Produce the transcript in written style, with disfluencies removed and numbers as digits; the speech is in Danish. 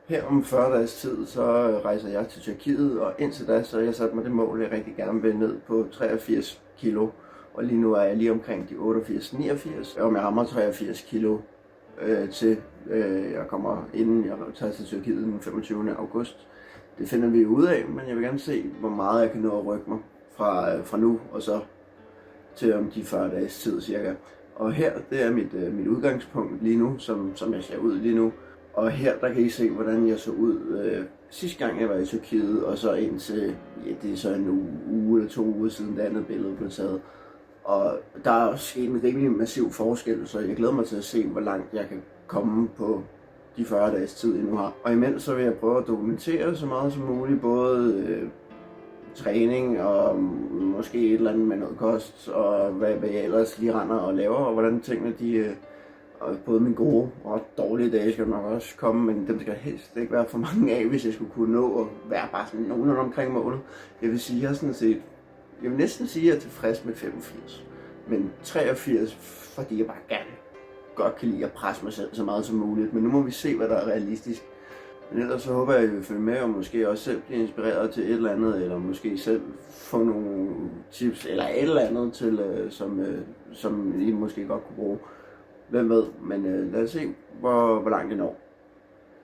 Her om 40 dages tid, så rejser jeg til Tyrkiet, og indtil da, så har jeg sat mig det mål, jeg rigtig gerne vil ned på 83 kilo. Og lige nu er jeg lige omkring de 88-89, og jeg rammer 83 kilo til jeg kommer, inden jeg tager til Tyrkiet den 25. august. Det finder vi ud af, men jeg vil gerne se, hvor meget jeg kan nå at rykke mig fra nu og så til om de 40 dages tid cirka. Og her, det er mit udgangspunkt lige nu, som jeg ser ud lige nu. Og her, der kan I se, hvordan jeg så ud sidste gang, jeg var i Tyrkiet, og så indtil, ja, det er så en uge eller 2 uger siden, det andet billede blev taget. Og der er også sket en rimelig massiv forskel, så jeg glæder mig til at se, hvor langt jeg kan komme på de 40 dages tid, jeg nu har. Og imens så vil jeg prøve at dokumentere så meget som muligt, både træning og måske et eller andet med noget kost, og hvad jeg ellers lige render og laver, og hvordan tingene de... Og både mine gode og dårlige dage skal nok også komme, men dem skal helst ikke være for mange af, hvis jeg skulle kunne nå at være bare sådan nogenlunde omkring målet. Jeg vil sige, jeg vil næsten sige, at jeg er tilfreds med 85, men 83, fordi jeg bare godt kan lide at presse mig selv så meget som muligt, men nu må vi se, hvad der er realistisk. Men ellers så håber jeg, at I vil følge med, og måske også selv blive inspireret til et eller andet, eller måske selv få nogle tips, eller et eller andet til, som I måske godt kunne bruge. Hvem ved, men lad os se, hvor langt det når.